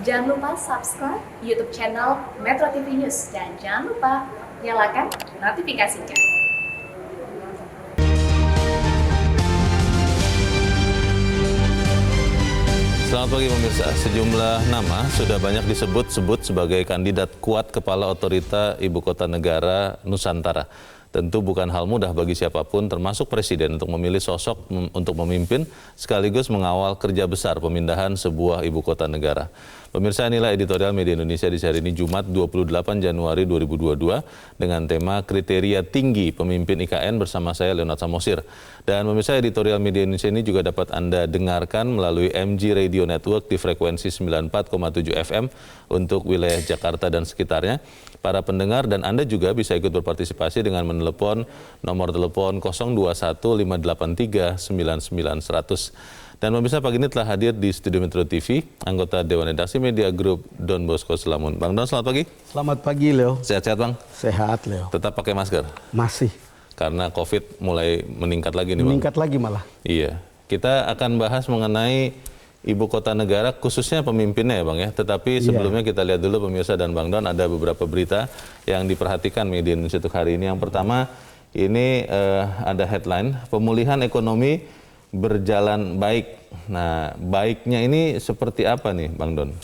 Jangan lupa subscribe YouTube channel Metro TV News dan jangan lupa nyalakan notifikasinya. Selamat pagi pemirsa, sejumlah nama sudah banyak disebut-sebut sebagai kandidat kuat kepala otorita Ibu Kota Negara Nusantara. Tentu bukan hal mudah bagi siapapun, termasuk Presiden, untuk memilih sosok untuk memimpin sekaligus mengawal kerja besar pemindahan sebuah Ibu Kota Negara. Pemirsa, inilah editorial Media Indonesia di hari ini Jumat 28 Januari 2022 dengan tema Kriteria Tinggi Pemimpin IKN bersama saya Leonard Samosir. Dan pemirsa, editorial Media Indonesia ini juga dapat Anda dengarkan melalui MG Radio Network di frekuensi 94,7 FM untuk wilayah Jakarta dan sekitarnya. Para pendengar dan Anda juga bisa ikut berpartisipasi dengan menelepon nomor telepon 021 583 99 100. Dan pemirsa, pagi ini telah hadir di Studio Metro TV anggota Dewan Redaksi Media Group Don Bosco Selamun. Bang Don, selamat pagi. Selamat pagi, Leo. Sehat-sehat, Bang? Sehat, Leo. Tetap pakai masker? Masih. Karena COVID mulai meningkat lagi nih, Bang. Meningkat lagi malah. Iya. Kita akan bahas mengenai Ibu Kota Negara, khususnya pemimpinnya ya, Bang ya. Tetapi sebelumnya kita lihat dulu pemirsa dan Bang Don, ada beberapa berita yang diperhatikan Media Indonesia untuk hari ini. Yang pertama, ini ada headline, pemulihan ekonomi berjalan baik. Nah, baiknya ini seperti apa nih, Bang Don?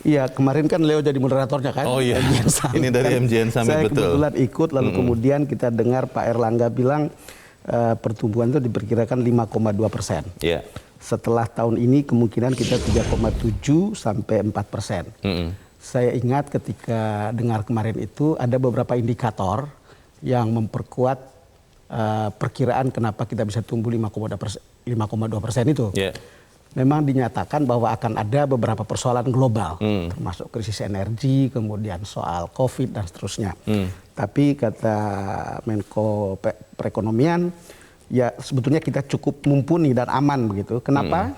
Iya, kemarin kan Leo jadi moderatornya kan? Oh iya, ini dari MJN Summit, saya betul. Saya kebetulan ikut, lalu kemudian kita dengar Pak Erlangga bilang pertumbuhan itu diperkirakan 5,2%. Iya. Setelah tahun ini kemungkinan kita 3,7 sampai 4%. Saya ingat ketika dengar kemarin itu ada beberapa indikator yang memperkuat perkiraan kenapa kita bisa tumbuh 5,2% itu. Yeah. Memang dinyatakan bahwa akan ada beberapa persoalan global, termasuk krisis energi, kemudian soal COVID dan seterusnya. Tapi kata Menko Perekonomian, ya sebetulnya kita cukup mumpuni dan aman begitu. Kenapa?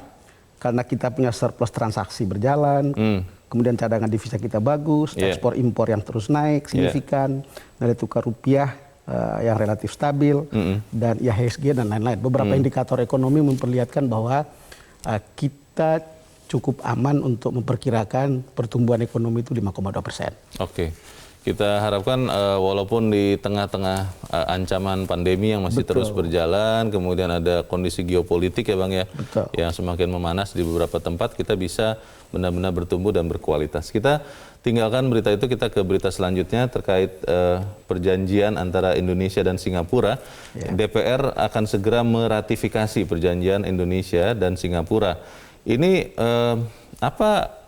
Karena kita punya surplus transaksi berjalan, kemudian cadangan devisa kita bagus, ekspor impor yang terus naik signifikan, nilai tukar rupiah yang relatif stabil, dan IHSG dan lain-lain. Beberapa indikator ekonomi memperlihatkan bahwa kita cukup aman untuk memperkirakan pertumbuhan ekonomi itu 5,2%. Oke. Kita harapkan walaupun di tengah-tengah ancaman pandemi yang masih terus berjalan, kemudian ada kondisi geopolitik ya Bang ya, yang semakin memanas di beberapa tempat, kita bisa benar-benar bertumbuh dan berkualitas. Kita tinggalkan berita itu, kita ke berita selanjutnya terkait perjanjian antara Indonesia dan Singapura. DPR akan segera meratifikasi perjanjian Indonesia dan Singapura. Ini apa?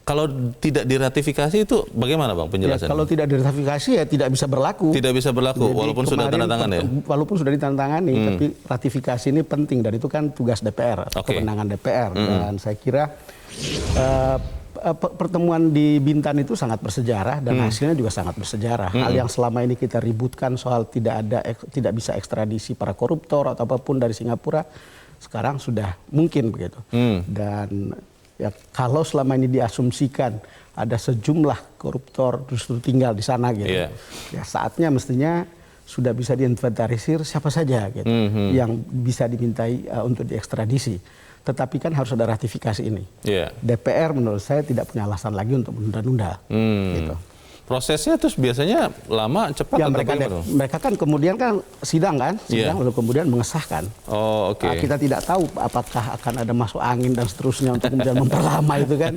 Kalau tidak diratifikasi itu bagaimana Bang penjelasannya? Ya, kalau tidak diratifikasi ya tidak bisa berlaku. Tidak bisa berlaku. Jadi, walaupun sudah tanda tangan ya? Walaupun sudah ditandatangani, tapi ratifikasi ini penting dan itu kan tugas DPR, kewenangan DPR. Dan saya kira pertemuan di Bintan itu sangat bersejarah dan hasilnya juga sangat bersejarah. Hal yang selama ini kita ributkan soal tidak bisa ekstradisi para koruptor atau apapun dari Singapura, sekarang sudah mungkin begitu. Dan ya kalau selama ini diasumsikan ada sejumlah koruptor justru tinggal di sana gitu, ya saatnya mestinya sudah bisa diinventarisir siapa saja gitu yang bisa dimintai untuk diekstradisi. Tetapi kan harus ada ratifikasi ini. DPR menurut saya tidak punya alasan lagi untuk menunda-nunda. Gitu. Prosesnya terus biasanya lama, cepat ya, atau mereka kan kemudian kan sidang lalu kemudian mengesahkan. Kita tidak tahu apakah akan ada masuk angin dan seterusnya untuk kemudian memperlama itu kan.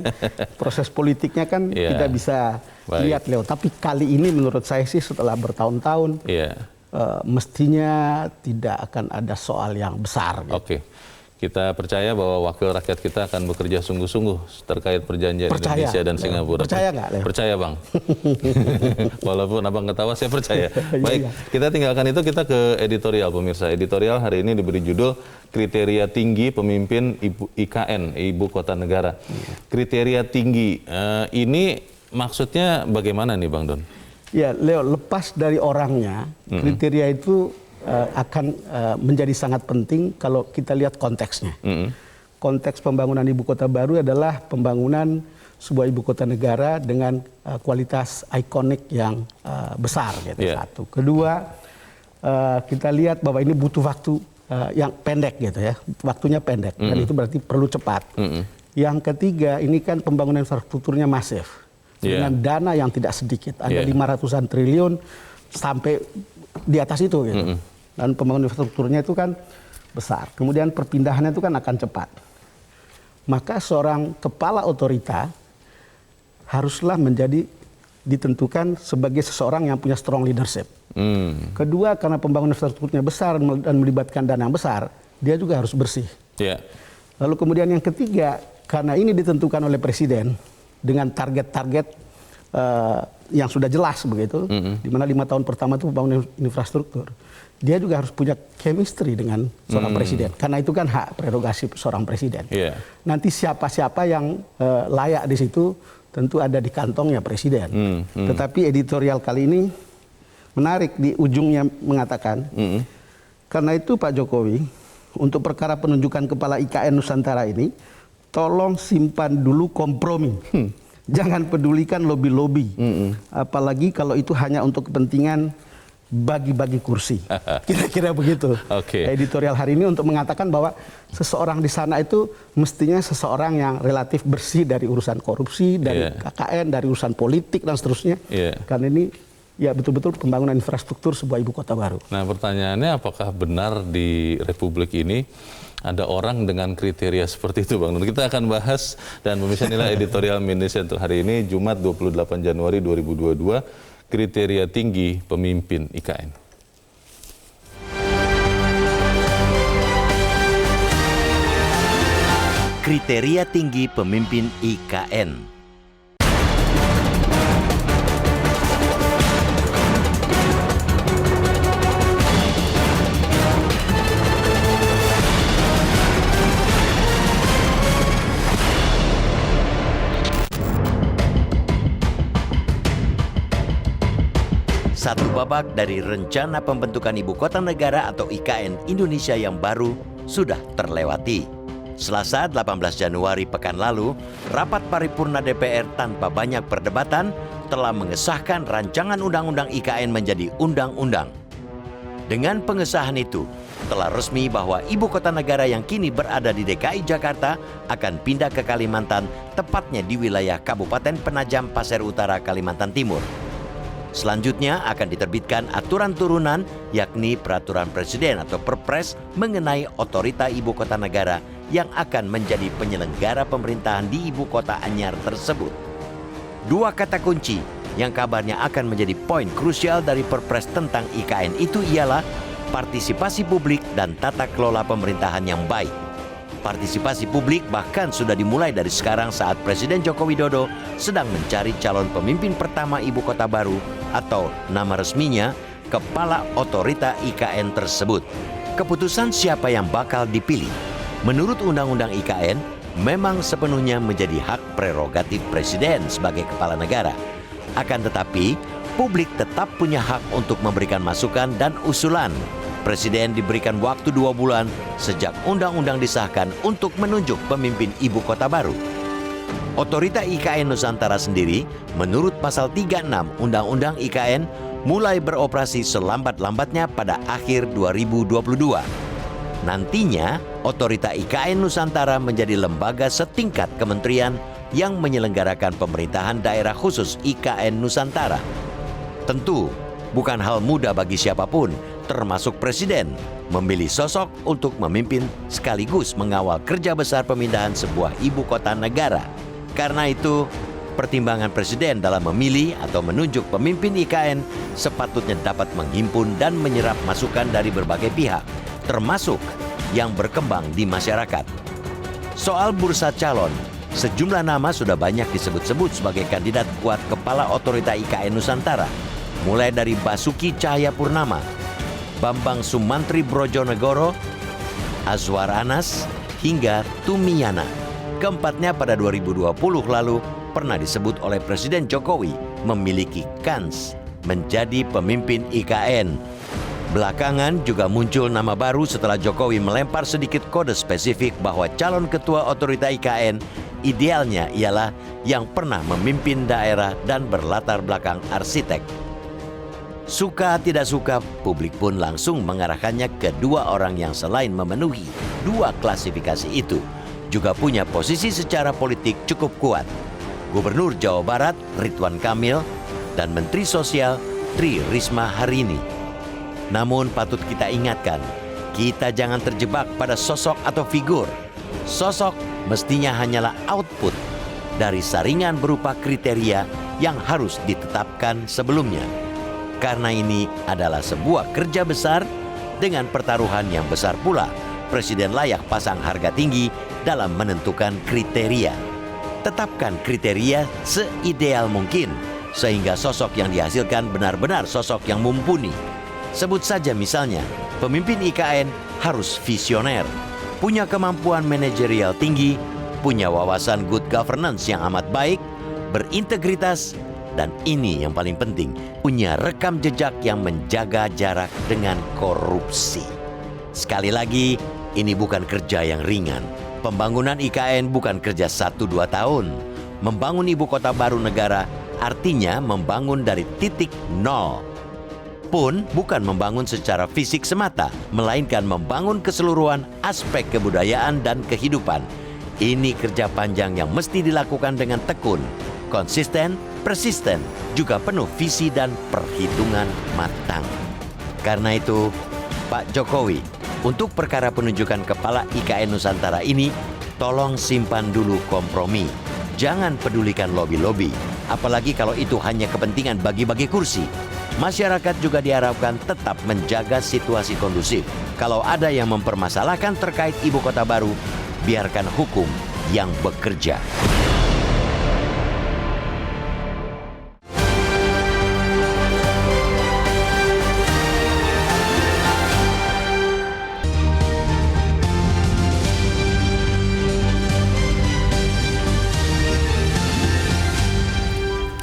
Proses politiknya kan tidak bisa lihat Leo. Tapi kali ini menurut saya sih setelah bertahun-tahun mestinya tidak akan ada soal yang besar. Gitu. Kita percaya bahwa wakil rakyat kita akan bekerja sungguh-sungguh terkait perjanjian Indonesia dan Singapura. Percaya nggak, Leo? Percaya, Bang. Walaupun Abang ketawa, saya percaya. Baik, kita tinggalkan itu, kita ke editorial, pemirsa. Editorial hari ini diberi judul Kriteria Tinggi Pemimpin IKN, Ibu Kota Negara. Kriteria tinggi, ini maksudnya bagaimana nih, Bang Don? Ya, Leo, lepas dari orangnya, kriteria itu akan menjadi sangat penting kalau kita lihat konteksnya. Konteks pembangunan ibu kota baru adalah pembangunan sebuah ibu kota negara dengan kualitas ikonik yang besar. Gitu. Satu. Kedua, kita lihat bahwa ini butuh waktu yang pendek gitu ya, waktunya pendek dan itu berarti perlu cepat. Yang ketiga, ini kan pembangunan infrastrukturnya masif. Dengan dana yang tidak sedikit. Ada 500-an triliun sampai di atas itu gitu. Dan pembangunan infrastrukturnya itu kan besar. Kemudian perpindahannya itu kan akan cepat. Maka seorang kepala otorita haruslah ditentukan sebagai seseorang yang punya strong leadership. Kedua, karena pembangunan infrastrukturnya besar dan melibatkan dana yang besar, dia juga harus bersih. Lalu kemudian yang ketiga, karena ini ditentukan oleh presiden dengan target-target yang sudah jelas begitu, di mana 5 tahun pertama itu pembangunan infrastruktur. Dia juga harus punya chemistry dengan seorang presiden, karena itu kan hak prerogatif seorang presiden. Nanti siapa-siapa yang layak di situ tentu ada di kantongnya presiden. Tetapi editorial kali ini menarik, di ujungnya mengatakan, karena itu Pak Jokowi untuk perkara penunjukan kepala IKN Nusantara ini, tolong simpan dulu kompromi. Jangan pedulikan lobby-lobby. Apalagi kalau itu hanya untuk kepentingan bagi-bagi kursi. Kira-kira begitu. Editorial hari ini untuk mengatakan bahwa seseorang di sana itu mestinya seseorang yang relatif bersih dari urusan korupsi, dari KKN, dari urusan politik dan seterusnya. Karena ini ya betul-betul pembangunan infrastruktur sebuah ibu kota baru. Nah, pertanyaannya apakah benar di Republik ini ada orang dengan kriteria seperti itu, Bang Nur? Kita akan bahas dan pemirsa, inilah editorial Indonesia untuk hari ini, Jumat 28 Januari 2022, kriteria tinggi pemimpin IKN. Kriteria tinggi pemimpin IKN. Satu babak dari rencana pembentukan Ibu Kota Negara atau IKN Indonesia yang baru sudah terlewati. Selasa 18 Januari pekan lalu, rapat paripurna DPR tanpa banyak perdebatan telah mengesahkan rancangan Undang-Undang IKN menjadi undang-undang. Dengan pengesahan itu, telah resmi bahwa Ibu Kota Negara yang kini berada di DKI Jakarta akan pindah ke Kalimantan, tepatnya di wilayah Kabupaten Penajam Pasir Utara, Kalimantan Timur. Selanjutnya akan diterbitkan aturan turunan, yakni Peraturan Presiden atau Perpres mengenai otorita Ibu Kota Negara yang akan menjadi penyelenggara pemerintahan di Ibu Kota Anyar tersebut. Dua kata kunci yang kabarnya akan menjadi poin krusial dari Perpres tentang IKN itu ialah partisipasi publik dan tata kelola pemerintahan yang baik. Partisipasi publik bahkan sudah dimulai dari sekarang saat Presiden Joko Widodo sedang mencari calon pemimpin pertama Ibu Kota baru atau nama resminya Kepala Otorita IKN tersebut. Keputusan siapa yang bakal dipilih menurut Undang-Undang IKN memang sepenuhnya menjadi hak prerogatif Presiden sebagai kepala negara. Akan tetapi, publik tetap punya hak untuk memberikan masukan dan usulan. Presiden diberikan waktu 2 bulan sejak undang-undang disahkan untuk menunjuk pemimpin ibu kota baru. Otorita IKN Nusantara sendiri, menurut pasal 36 Undang-Undang IKN, mulai beroperasi selambat-lambatnya pada akhir 2022. Nantinya, Otorita IKN Nusantara menjadi lembaga setingkat kementerian yang menyelenggarakan pemerintahan daerah khusus IKN Nusantara. Tentu, bukan hal mudah bagi siapapun, termasuk Presiden, memilih sosok untuk memimpin sekaligus mengawal kerja besar pemindahan sebuah ibu kota negara. Karena itu, pertimbangan Presiden dalam memilih atau menunjuk pemimpin IKN sepatutnya dapat menghimpun dan menyerap masukan dari berbagai pihak, termasuk yang berkembang di masyarakat. Soal bursa calon, sejumlah nama sudah banyak disebut-sebut sebagai kandidat kuat Kepala Otorita IKN Nusantara, mulai dari Basuki Cahayapurnama, Bambang Sumantri Brojonegoro, Azwar Anas, hingga Tumiana. Keempatnya pada 2020 lalu pernah disebut oleh Presiden Jokowi memiliki kans menjadi pemimpin IKN. Belakangan juga muncul nama baru setelah Jokowi melempar sedikit kode spesifik bahwa calon ketua otorita IKN idealnya ialah yang pernah memimpin daerah dan berlatar belakang arsitek. Suka tidak suka, publik pun langsung mengarahkannya ke dua orang yang selain memenuhi dua klasifikasi itu, juga punya posisi secara politik cukup kuat. Gubernur Jawa Barat Ridwan Kamil dan Menteri Sosial Tri Risma hari ini. Namun patut kita ingatkan, kita jangan terjebak pada sosok atau figur. Sosok mestinya hanyalah output dari saringan berupa kriteria yang harus ditetapkan sebelumnya. Karena ini adalah sebuah kerja besar dengan pertaruhan yang besar pula. Presiden layak pasang harga tinggi dalam menentukan kriteria. Tetapkan kriteria seideal mungkin, sehingga sosok yang dihasilkan benar-benar sosok yang mumpuni. Sebut saja misalnya, pemimpin IKN harus visioner, punya kemampuan manajerial tinggi, punya wawasan good governance yang amat baik, berintegritas, dan ini yang paling penting, punya rekam jejak yang menjaga jarak dengan korupsi. Sekali lagi, ini bukan kerja yang ringan. Pembangunan IKN bukan kerja 1-2 tahun. Membangun ibu kota baru negara artinya membangun dari titik nol. Pun bukan membangun secara fisik semata, melainkan membangun keseluruhan aspek kebudayaan dan kehidupan. Ini kerja panjang yang mesti dilakukan dengan tekun, konsisten, persisten, juga penuh visi dan perhitungan matang. Karena itu, Pak Jokowi, untuk perkara penunjukan kepala IKN Nusantara ini, tolong simpan dulu kompromi. Jangan pedulikan lobi-lobi, apalagi kalau itu hanya kepentingan bagi-bagi kursi. Masyarakat juga diharapkan tetap menjaga situasi kondusif. Kalau ada yang mempermasalahkan terkait ibu kota baru, biarkan hukum yang bekerja.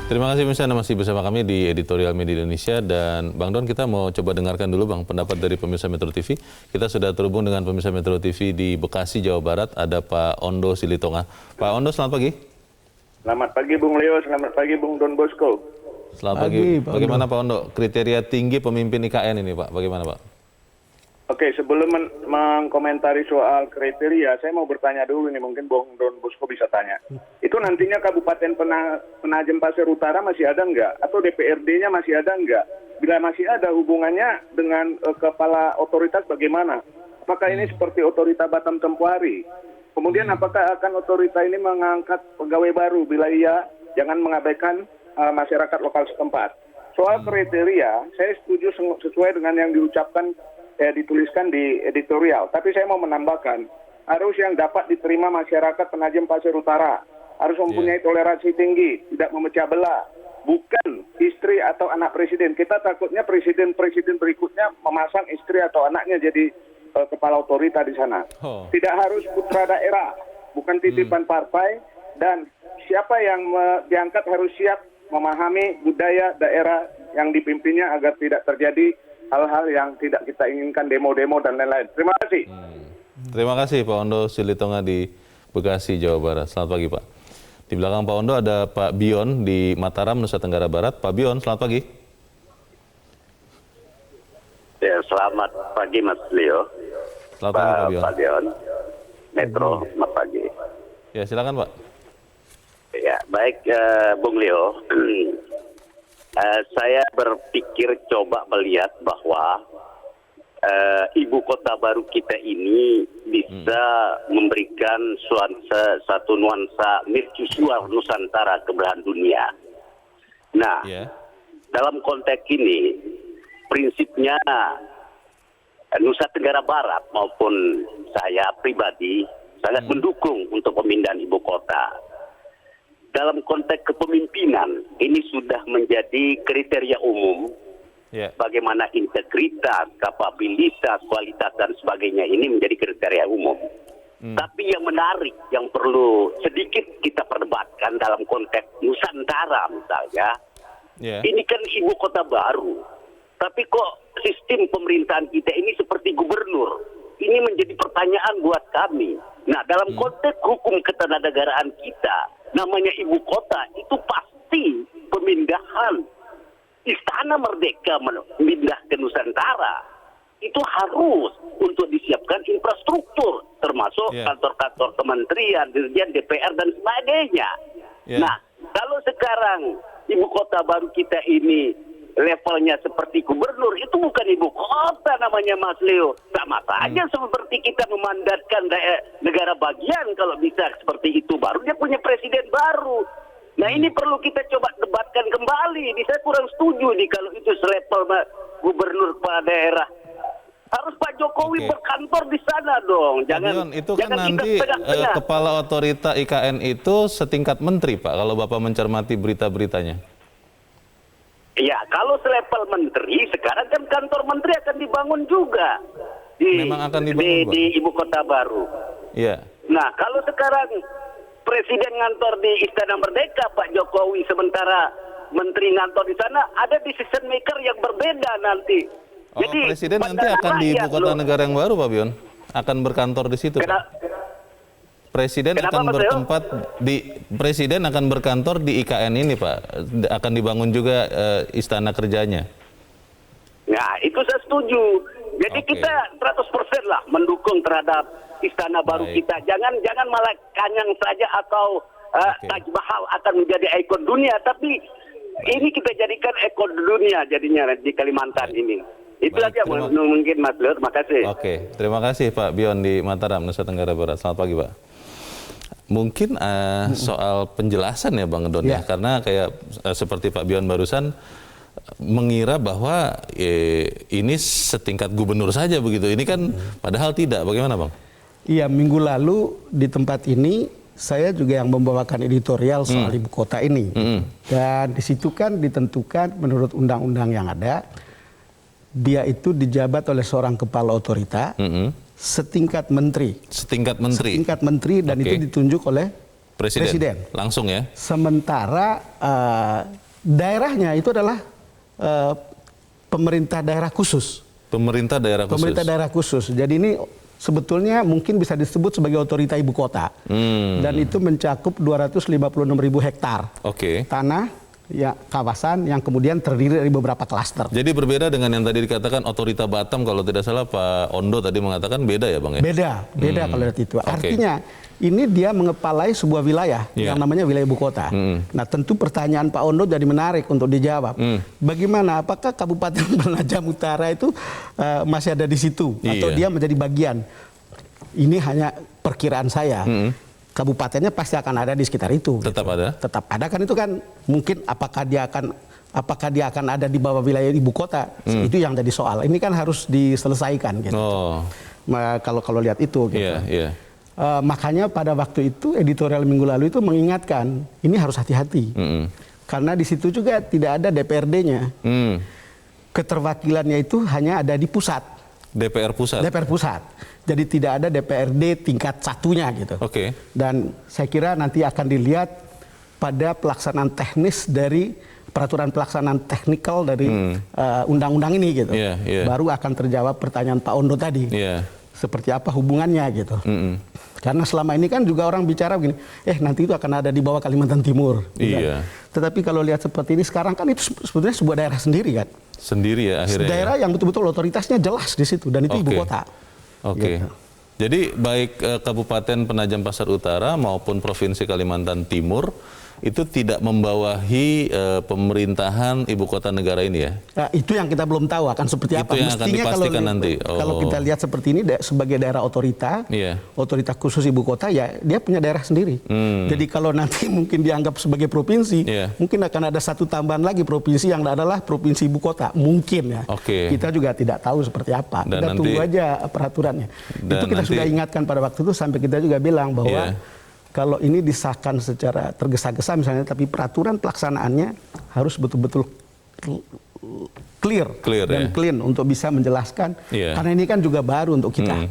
Terima kasih pemirsa, Anda masih bersama kami di Editorial Media Indonesia, dan Bang Don, kita mau coba dengarkan dulu Bang pendapat dari pemirsa Metro TV. Kita sudah terhubung dengan pemirsa Metro TV di Bekasi, Jawa Barat, ada Pak Ondo Silitonga. Pak Ondo, selamat pagi. Selamat pagi Bung Leo, selamat pagi Bung Don Bosco. Selamat pagi. Bagaimana Pak Ondo, kriteria tinggi pemimpin IKN ini Pak, bagaimana Pak? Oke, sebelum mengkomentari soal kriteria, saya mau bertanya dulu nih, mungkin Bung Don Bosco bisa tanya. Itu nantinya Kabupaten Penajem Pasir Utara masih ada nggak? Atau DPRD-nya masih ada nggak? Bila masih ada, hubungannya dengan kepala otoritas bagaimana? Apakah ini seperti otorita Batam tempuh hari? Kemudian apakah akan otorita ini mengangkat pegawai baru? Bila iya, jangan mengabaikan masyarakat lokal setempat. Soal kriteria, saya setuju sesuai dengan yang diucapkan, dituliskan di editorial. Tapi saya mau menambahkan, harus yang dapat diterima masyarakat Penajem Pasir Utara, harus mempunyai toleransi tinggi, tidak memecah belah, bukan istri atau anak presiden. Kita takutnya presiden-presiden berikutnya memasang istri atau anaknya jadi kepala otorita di sana. Tidak harus putra daerah, bukan titipan partai, dan siapa yang diangkat harus siap memahami budaya daerah yang dipimpinnya agar tidak terjadi hal-hal yang tidak kita inginkan, demo-demo dan lain-lain. Terima kasih. Terima kasih Pak Ondo Silitonga di Bekasi, Jawa Barat. Selamat pagi Pak. Di belakang Pak Ondo ada Pak Bion di Mataram, Nusa Tenggara Barat. Pak Bion, selamat pagi. Ya, selamat pagi Mas Leo. Selamat pagi Pak Bion. Pak Bion, Metro, selamat pagi. Ya, silakan Pak. Ya, baik Bung Leo. Saya berpikir coba melihat bahwa ibu kota baru kita ini bisa memberikan satu nuansa mercusuar Nusantara ke belahan dunia. Nah, dalam konteks ini, prinsipnya Nusa Tenggara Barat maupun saya pribadi sangat mendukung untuk pemindahan ibu kota. Dalam konteks kepemimpinan, ini sudah menjadi kriteria umum bagaimana integritas, kapabilitas, kualitas, dan sebagainya ini menjadi kriteria umum. Tapi yang menarik, yang perlu sedikit kita perdebatkan dalam konteks Nusantara misalnya, ini kan ibu kota baru. Tapi kok sistem pemerintahan kita ini seperti gubernur? Ini menjadi pertanyaan buat kami. Nah, dalam konteks hukum ketenaganegaraan kita, namanya ibu kota itu pasti pemindahan Istana Merdeka pindah ke Nusantara. itu harus untuk disiapkan infrastruktur, termasuk kantor-kantor kementerian, dirjen, DPR, dan sebagainya. Nah, kalau sekarang ibu kota baru kita ini levelnya seperti gubernur, itu bukan ibu kota namanya, Mas Leo. Sama saja seperti kita memandatkan negara bagian kalau bisa seperti itu. Baru dia punya presiden baru. Nah, ini perlu kita coba debatkan kembali. Saya kurang setuju nih kalau itu selevel gubernur kepala daerah. Harus Pak Jokowi berkantor di sana dong. Jangan itu kan nanti kepala otorita IKN itu setingkat menteri, Pak, kalau Bapak mencermati berita-beritanya. Ya, kalau selevel menteri, sekarang kan kantor menteri akan dibangun juga Memang akan dibangun, di ibu kota baru. Iya. Nah, kalau sekarang presiden ngantor di Istana Merdeka, Pak Jokowi, sementara menteri ngantor di sana, ada decision maker yang berbeda nanti. Jadi presiden nanti akan di ibu kota negara yang baru, Pak Bion, akan berkantor di situ. Presiden akan bertempat presiden akan berkantor di IKN ini, Pak. Akan dibangun juga istana kerjanya. Nah, itu saya setuju. Jadi kita 100% lah mendukung terhadap istana baru kita. Jangan malah kanyang saja atau Taj Mahal akan menjadi ikon dunia, tapi ini kita jadikan ikon dunia jadinya di Kalimantan ini. Itu aja mungkin, Mas Leo. Terima kasih. Oke, terima kasih Pak Bion di Mataram, Nusa Tenggara Barat. Selamat pagi, Pak. Mungkin soal penjelasan ya Bang Don ya, karena kayak seperti Pak Bion barusan mengira bahwa ini setingkat gubernur saja begitu. Ini kan padahal tidak. Bagaimana, Bang? Iya, minggu lalu di tempat ini saya juga yang membawakan editorial soal ibu kota ini. Dan di situ kan ditentukan menurut undang-undang yang ada, dia itu dijabat oleh seorang kepala otorita setingkat menteri. Setingkat menteri dan itu ditunjuk oleh presiden. Langsung ya. Sementara daerahnya itu adalah pemerintah daerah khusus. Pemerintah daerah khusus. Jadi ini sebetulnya mungkin bisa disebut sebagai otorita ibu kota. Dan itu mencakup 256.000 hektar tanah, ya, kawasan yang kemudian terdiri dari beberapa klaster. Jadi berbeda dengan yang tadi dikatakan otorita Batam, kalau tidak salah Pak Ondo tadi mengatakan beda ya, Bang ya? Beda kalau itu. Artinya ini dia mengepalai sebuah wilayah yang namanya wilayah ibu kota. Nah, tentu pertanyaan Pak Ondo jadi menarik untuk dijawab. Bagaimana? Apakah Kabupaten Penajam Utara itu masih ada di situ atau dia menjadi bagian? Ini hanya perkiraan saya. Kabupatennya pasti akan ada di sekitar itu. Tetap ada kan, itu kan mungkin apakah dia akan ada di bawah wilayah ibu kota, itu yang jadi soal. Ini kan harus diselesaikan gitu. Kalau lihat itu gitu. Makanya pada waktu itu editorial minggu lalu itu mengingatkan ini harus hati-hati. Karena di situ juga tidak ada DPRD-nya. Keterwakilannya itu hanya ada di pusat. DPR pusat. Jadi tidak ada DPRD tingkat satunya gitu. Dan saya kira nanti akan dilihat pada pelaksanaan teknis dari peraturan pelaksanaan teknikal dari undang-undang ini gitu. Baru akan terjawab pertanyaan Pak Ondo tadi. Seperti apa hubungannya gitu. Karena selama ini kan juga orang bicara begini, nanti itu akan ada di bawah Kalimantan Timur. Tetapi kalau lihat seperti ini sekarang kan itu sebetulnya sebuah daerah sendiri kan. Sendiri ya akhirnya. Daerah yang betul-betul otoritasnya jelas di situ dan itu ibu kota. Gitu. Jadi baik Kabupaten Penajam Pasar Utara maupun Provinsi Kalimantan Timur itu tidak membawahi pemerintahan ibu kota negara ini ya? Nah, itu yang kita belum tahu akan seperti apa. Itu yang akan dipastikan nanti. Kalau kita lihat seperti ini sebagai daerah otorita khusus ibu kota, ya dia punya daerah sendiri. Jadi kalau nanti mungkin dianggap sebagai provinsi, mungkin akan ada satu tambahan lagi provinsi yang adalah provinsi ibu kota. Mungkin ya. Kita juga tidak tahu seperti apa. Kita tunggu aja peraturannya. Itu kita sudah ingatkan pada waktu itu, sampai kita juga bilang bahwa kalau ini disahkan secara tergesa-gesa misalnya, tapi peraturan pelaksanaannya harus betul-betul clear dan clean untuk bisa menjelaskan. Karena ini kan juga baru untuk kita.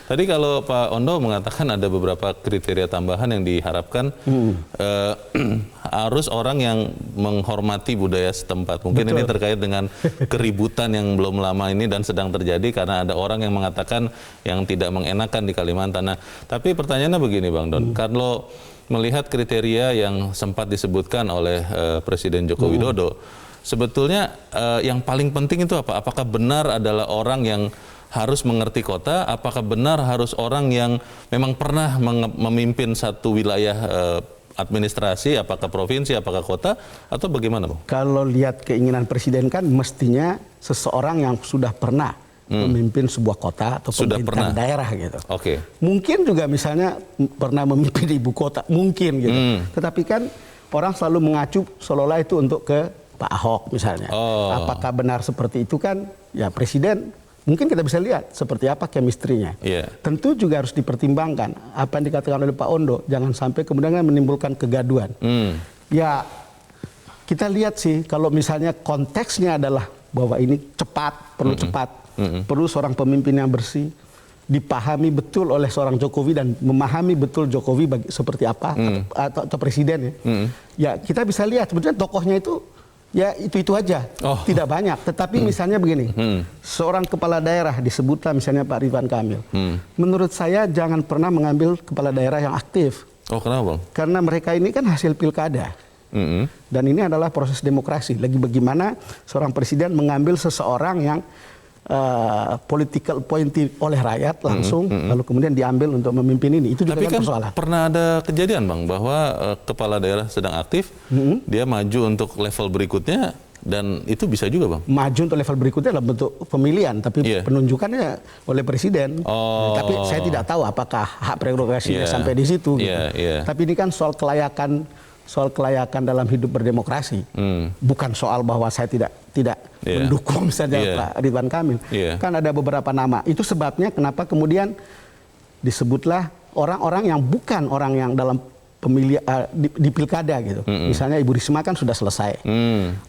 Tadi kalau Pak Ondo mengatakan ada beberapa kriteria tambahan yang diharapkan, harus orang yang menghormati budaya setempat. Mungkin ini terkait dengan keributan yang belum lama ini dan sedang terjadi karena ada orang yang mengatakan yang tidak mengenakan di Kalimantan. Nah, tapi pertanyaannya begini Bang Don, kalau melihat kriteria yang sempat disebutkan oleh Presiden Joko Widodo, sebetulnya yang paling penting itu apa? Apakah benar adalah orang yang harus mengerti kota? Apakah benar harus orang yang memang pernah memimpin satu wilayah administrasi, apakah provinsi, apakah kota, atau bagaimana, Bang? Kalau lihat keinginan presiden kan mestinya seseorang yang sudah pernah memimpin sebuah kota atau pemerintahan daerah gitu. Oke. Mungkin juga misalnya pernah memimpin ibu kota, mungkin gitu. Tetapi kan orang selalu mengacu seolah-olah itu untuk ke Pak Ahok misalnya. Apakah benar seperti itu kan? Ya presiden mungkin kita bisa lihat seperti apa chemistry-nya. Tentu juga harus dipertimbangkan apa yang dikatakan oleh Pak Ondo, jangan sampai kemudian menimbulkan kegaduhan. Ya kita lihat sih kalau misalnya konteksnya adalah bahwa ini cepat, perlu cepat, perlu seorang pemimpin yang bersih, dipahami betul oleh seorang Jokowi dan memahami betul Jokowi seperti apa atau presiden ya. Ya kita bisa lihat sebetulnya tokohnya itu ya itu aja, tidak banyak. Tetapi misalnya begini, seorang kepala daerah disebutlah misalnya Pak Ridwan Kamil. Menurut saya jangan pernah mengambil kepala daerah yang aktif. Oh kenapa, Bang? Karena mereka ini kan hasil pilkada. Dan ini adalah proses demokrasi. Lagi bagaimana seorang presiden mengambil seseorang yang political appointee oleh rakyat langsung, lalu kemudian diambil untuk memimpin ini. Itu juga tapi kan persoalan. Pernah ada kejadian, Bang, bahwa kepala daerah sedang aktif, dia maju untuk level berikutnya, dan itu bisa juga, Bang? Maju untuk level berikutnya dalam bentuk pemilihan, tapi penunjukannya oleh presiden. Tapi saya tidak tahu apakah hak prerogatifnya sampai di situ. Tapi ini kan soal kelayakan dalam hidup berdemokrasi, bukan soal bahwa saya tidak mendukung misalnya Pak Ridwan Kamil. Kan ada beberapa nama. Itu sebabnya kenapa kemudian disebutlah orang-orang yang bukan orang yang dalam pemilihan di pilkada gitu. Misalnya Ibu Risma kan sudah selesai,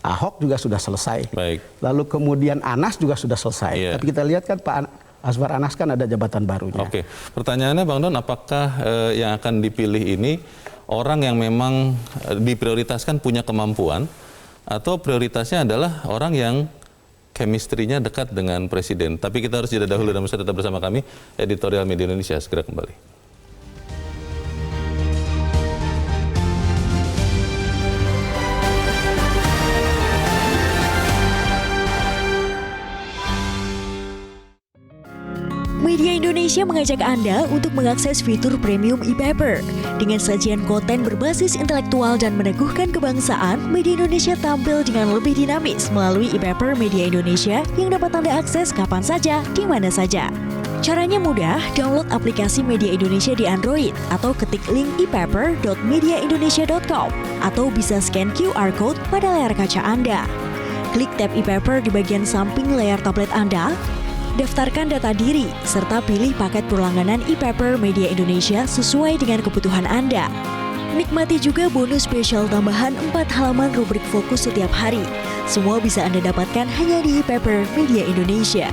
Ahok juga sudah selesai, lalu kemudian Anas juga sudah selesai. Tapi kita lihat kan Pak Azwar Anas kan ada jabatan barunya. Oke, pertanyaannya Bang Don, apakah yang akan dipilih ini orang yang memang diprioritaskan punya kemampuan, atau prioritasnya adalah orang yang chemistry-nya dekat dengan presiden? Tapi kita harus jeda dahulu dan bisa tetap bersama kami, Editorial Media Indonesia segera kembali. Media Indonesia mengajak Anda untuk mengakses fitur premium e-paper. Dengan sajian konten berbasis intelektual dan meneguhkan kebangsaan, Media Indonesia tampil dengan lebih dinamis melalui e-paper Media Indonesia yang dapat Anda akses kapan saja, di mana saja. Caranya mudah, download aplikasi Media Indonesia di Android atau ketik link e-paper.mediaindonesia.com atau bisa scan QR code pada layar kaca Anda. Klik tab e-paper di bagian samping layar tablet Anda, daftarkan data diri, serta pilih paket berlangganan e-paper Media Indonesia sesuai dengan kebutuhan Anda. Nikmati juga bonus spesial tambahan 4 halaman rubrik fokus setiap hari. Semua bisa Anda dapatkan hanya di e-paper Media Indonesia.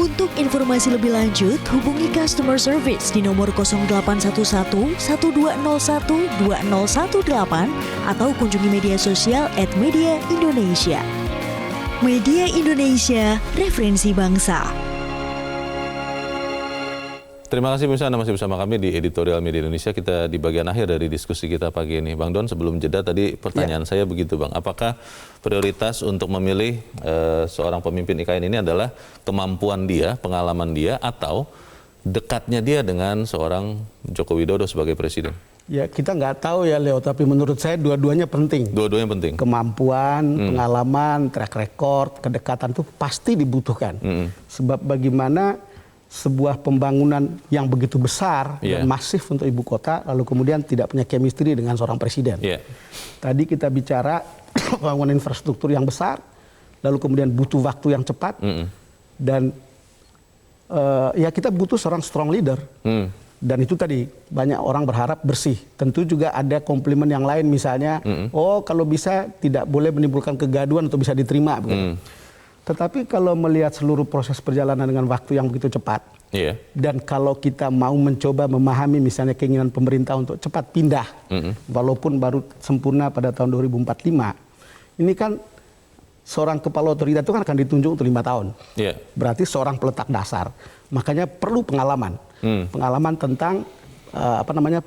Untuk informasi lebih lanjut, hubungi customer service di nomor 0811 1201 2018 atau kunjungi media sosial @mediaindonesia. Media Indonesia, referensi bangsa. Terima kasih pemirsa, Anda masih bersama kami di Editorial Media Indonesia. Kita di bagian akhir dari diskusi kita pagi ini. Bang Don, sebelum jeda tadi pertanyaan saya begitu, Bang. Apakah prioritas untuk memilih seorang pemimpin IKN ini adalah kemampuan dia, pengalaman dia, atau dekatnya dia dengan seorang Joko Widodo sebagai presiden? Ya kita nggak tahu ya Leo, tapi menurut saya dua-duanya penting. Dua-duanya penting. Kemampuan, pengalaman, track record, kedekatan itu pasti dibutuhkan. Sebab bagaimana sebuah pembangunan yang begitu besar dan masif untuk ibu kota, lalu kemudian tidak punya chemistry dengan seorang presiden. Tadi kita bicara pembangunan infrastruktur yang besar, lalu kemudian butuh waktu yang cepat, dan ya kita butuh seorang strong leader. Dan itu tadi banyak orang berharap bersih. Tentu juga ada komplimen yang lain, misalnya, oh kalau bisa tidak boleh menimbulkan kegaduhan atau bisa diterima. Tetapi kalau melihat seluruh proses perjalanan dengan waktu yang begitu cepat, dan kalau kita mau mencoba memahami misalnya keinginan pemerintah untuk cepat pindah, walaupun baru sempurna pada tahun 2045, ini kan seorang kepala otorita itu kan akan ditunjuk untuk 5 tahun. Berarti seorang peletak dasar. Makanya perlu pengalaman. Pengalaman tentang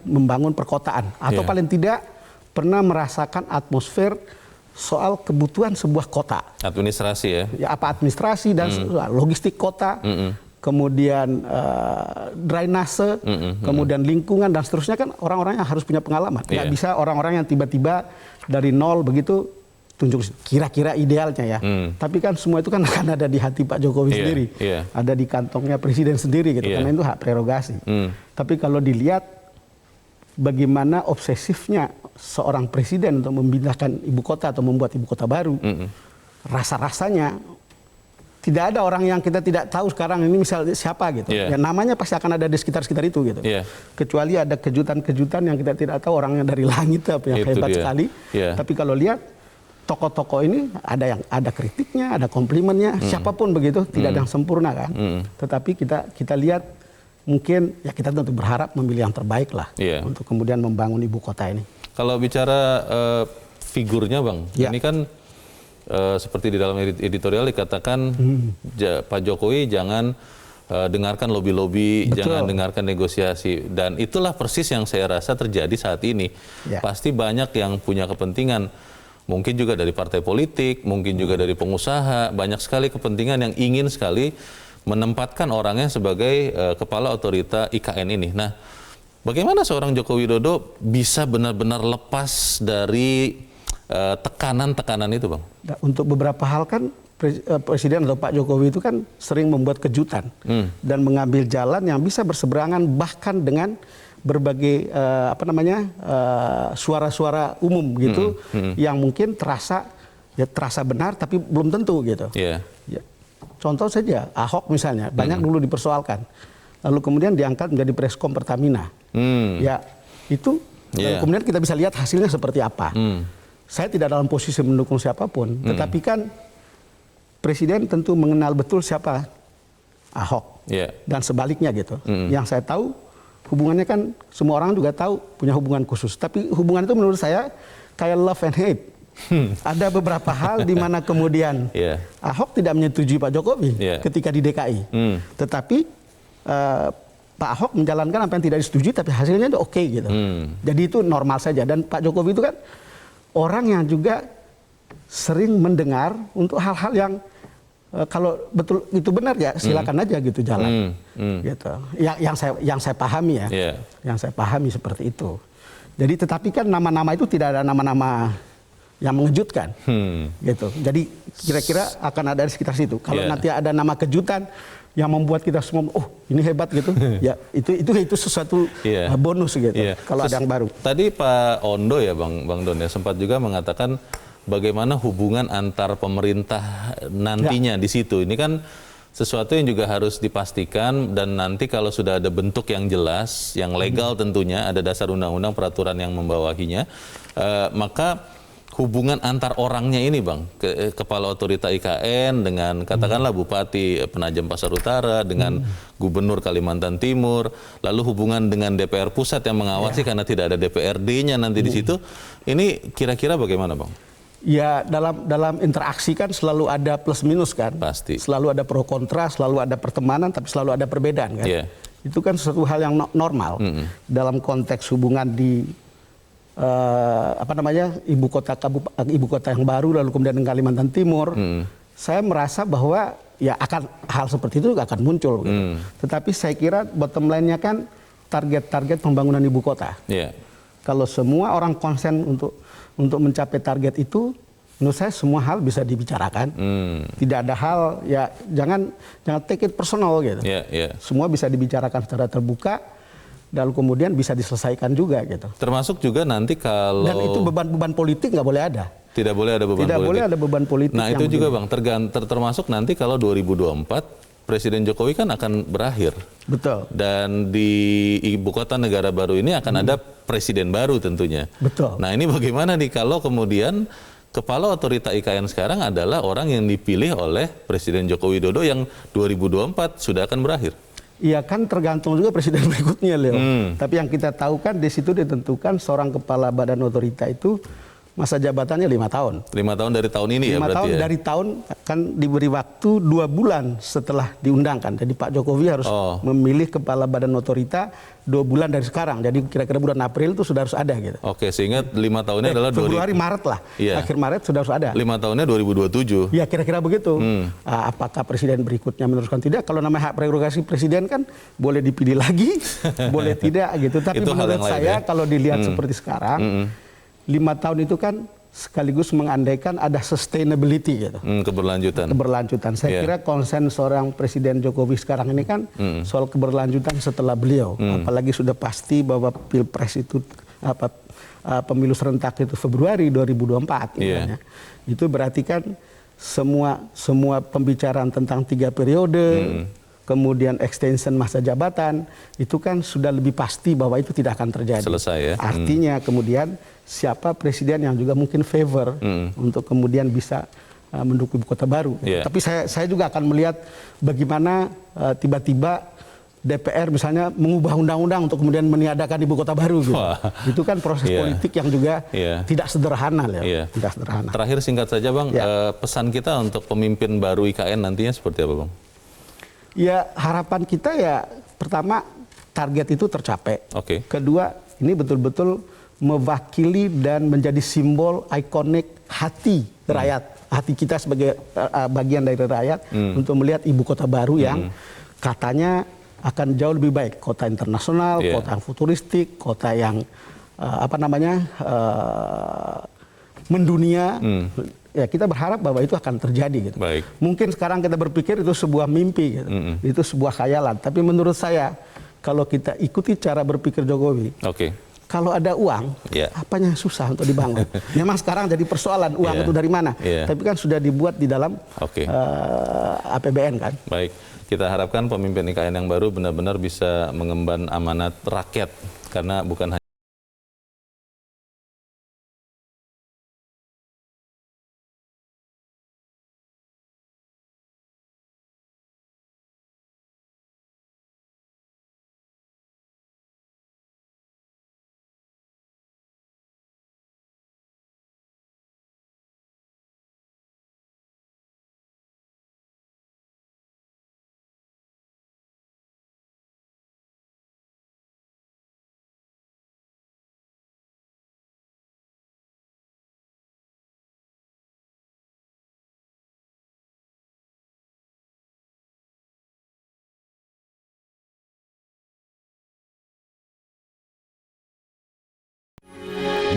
membangun perkotaan. Atau paling tidak pernah merasakan atmosfer soal kebutuhan sebuah kota. Administrasi ya? Ya, apa administrasi dan logistik kota, kemudian drainase, kemudian lingkungan dan seterusnya kan orang-orang yang harus punya pengalaman. Nggak bisa orang-orang yang tiba-tiba dari nol begitu tunjuk kira-kira idealnya ya. Tapi kan semua itu kan akan ada di hati Pak Jokowi sendiri, ada di kantongnya Presiden sendiri gitu, karena itu hak prerogasi. Tapi kalau dilihat bagaimana obsesifnya seorang presiden untuk memindahkan ibu kota atau membuat ibu kota baru, rasa-rasanya tidak ada orang yang kita tidak tahu sekarang ini misalnya siapa gitu. Ya namanya pasti akan ada di sekitar-sekitar itu gitu. Kecuali ada kejutan-kejutan yang kita tidak tahu orangnya dari langit apa yang hebat sekali. Tapi kalau lihat tokoh-tokoh ini ada kritiknya, ada komplimennya, siapapun begitu, tidak ada yang sempurna kan. Tetapi kita lihat mungkin ya kita tentu berharap memilih yang terbaik lah untuk kemudian membangun ibu kota ini. Kalau bicara figurnya Bang, ini kan seperti di dalam editorial dikatakan Pak Jokowi jangan dengarkan lobby-lobby, jangan dengarkan negosiasi, dan itulah persis yang saya rasa terjadi saat ini. Pasti banyak yang punya kepentingan, mungkin juga dari partai politik, mungkin juga dari pengusaha, banyak sekali kepentingan yang ingin sekali menempatkan orangnya sebagai kepala otorita IKN ini. Nah, bagaimana seorang Joko Widodo bisa benar-benar lepas dari tekanan-tekanan itu, Bang? Untuk beberapa hal kan Presiden atau Pak Jokowi itu kan sering membuat kejutan dan mengambil jalan yang bisa berseberangan bahkan dengan berbagai suara-suara umum gitu yang mungkin terasa benar tapi belum tentu gitu. Contoh saja, Ahok misalnya, banyak dulu dipersoalkan. Lalu kemudian diangkat menjadi Preskom Pertamina. Ya, itu kemudian kita bisa lihat hasilnya seperti apa. Saya tidak dalam posisi mendukung siapapun, tetapi kan Presiden tentu mengenal betul siapa Ahok. Dan sebaliknya gitu. Yang saya tahu, hubungannya kan semua orang juga tahu punya hubungan khusus. Tapi hubungan itu menurut saya kayak love and hate. Ada beberapa hal di mana kemudian Ahok tidak menyetujui Pak Jokowi ketika di DKI, tetapi Pak Ahok menjalankan apa yang tidak disetujui, tapi hasilnya itu oke gitu. Jadi itu normal saja. Dan Pak Jokowi itu kan orang yang juga sering mendengar untuk hal-hal yang kalau betul itu benar ya silakan aja gitu jalan. Gitu. Yang saya pahami ya, yang saya pahami seperti itu. Jadi tetapi kan nama-nama itu tidak ada nama-nama yang mengejutkan, gitu. Jadi kira-kira akan ada di sekitar situ. Kalau nanti ada nama kejutan yang membuat kita semua, oh ini hebat gitu, ya itu sesuatu bonus gitu. Kalau ada yang baru. Tadi Pak Ondo ya Bang Don ya sempat juga mengatakan bagaimana hubungan antar pemerintah nantinya di situ. Ini kan sesuatu yang juga harus dipastikan dan nanti kalau sudah ada bentuk yang jelas, yang legal tentunya, ada dasar undang-undang peraturan yang membawahinya, maka hubungan antar orangnya ini Bang, kepala otorita IKN dengan katakanlah Bupati Penajam Pasar Utara, dengan Gubernur Kalimantan Timur, lalu hubungan dengan DPR Pusat yang mengawasi karena tidak ada DPRD-nya nanti di situ, ini kira-kira bagaimana Bang? Ya dalam interaksi kan selalu ada plus minus kan, pasti. Selalu ada pro kontra, selalu ada pertemanan, tapi selalu ada perbedaan kan. Itu kan sesuatu hal yang normal dalam konteks hubungan di ibu kota yang baru lalu kemudian di Kalimantan Timur. Saya merasa bahwa ya hal seperti itu akan muncul gitu. Tetapi saya kira bottom line-nya kan target-target pembangunan ibu kota. Kalau semua orang konsen untuk mencapai target itu, menurut saya semua hal bisa dibicarakan. Tidak ada hal ya jangan take it personal gitu. Semua bisa dibicarakan secara terbuka. Dan kemudian bisa diselesaikan juga gitu. Termasuk juga nanti kalau... Dan itu beban politik nggak boleh ada. Tidak boleh ada beban politik. Tidak boleh ada beban politik. Nah itu juga Bang, termasuk nanti kalau 2024 Presiden Jokowi kan akan berakhir. Betul. Dan di ibu kota negara baru ini akan ada presiden baru tentunya. Betul. Nah ini bagaimana nih kalau kemudian kepala otorita IKN sekarang adalah orang yang dipilih oleh Presiden Joko Widodo yang 2024 sudah akan berakhir? Iya kan tergantung juga presiden berikutnya Leo. Tapi yang kita tahu kan di situ ditentukan seorang kepala badan otorita itu masa jabatannya 5 tahun. 5 tahun dari tahun ini ya 5 berarti tahun ya? dari tahun kan diberi waktu 2 bulan setelah diundangkan. Jadi Pak Jokowi harus memilih kepala badan otorita 2 bulan dari sekarang. Jadi kira-kira bulan April itu sudah harus ada gitu. Oke, sehingga 5 tahunnya adalah Februari Maret lah. Iya. Akhir Maret sudah harus ada. 5 tahunnya 2027. Ya kira-kira begitu. Apakah presiden berikutnya meneruskan tidak? Kalau namanya hak prerogatif presiden kan boleh dipilih lagi, boleh tidak gitu. Tapi Itu hal menurut yang lain saya ya? kalau dilihat seperti sekarang, 5 tahun itu kan sekaligus mengandaikan ada sustainability gitu. Keberlanjutan. Saya kira konsen seorang Presiden Jokowi sekarang ini kan soal keberlanjutan setelah beliau. Apalagi sudah pasti bahwa Pilpres itu pemilu serentak itu Februari 2024 misalnya. Itu berarti kan semua pembicaraan tentang 3 periode, kemudian extension masa jabatan, itu kan sudah lebih pasti bahwa itu tidak akan terjadi. Selesai ya. Artinya kemudian siapa presiden yang juga mungkin favor untuk kemudian bisa mendukung ibu kota baru. Tapi saya juga akan melihat bagaimana tiba-tiba DPR misalnya mengubah undang-undang untuk kemudian meniadakan ibu kota baru gitu. Itu kan proses politik yang juga tidak sederhana ya. Tidak sederhana. Terakhir singkat saja Bang, pesan kita untuk pemimpin baru IKN nantinya seperti apa Bang? Ya harapan kita ya pertama target itu tercapai. Kedua ini betul-betul mewakili dan menjadi simbol ikonik hati rakyat, hati kita sebagai bagian dari rakyat untuk melihat ibu kota baru yang katanya akan jauh lebih baik, kota internasional, kota yang futuristik, kota yang mendunia. Ya kita berharap bahwa itu akan terjadi gitu. Mungkin sekarang kita berpikir itu sebuah mimpi gitu. Itu sebuah khayalan, tapi menurut saya kalau kita ikuti cara berpikir Jokowi, kalau ada uang, apanya susah untuk dibangun. Memang sekarang jadi persoalan uang itu dari mana. Tapi kan sudah dibuat di dalam APBN kan. Baik, kita harapkan pemimpin IKN yang baru benar-benar bisa mengemban amanat rakyat. Karena bukan hanya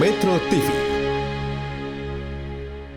Metro TV,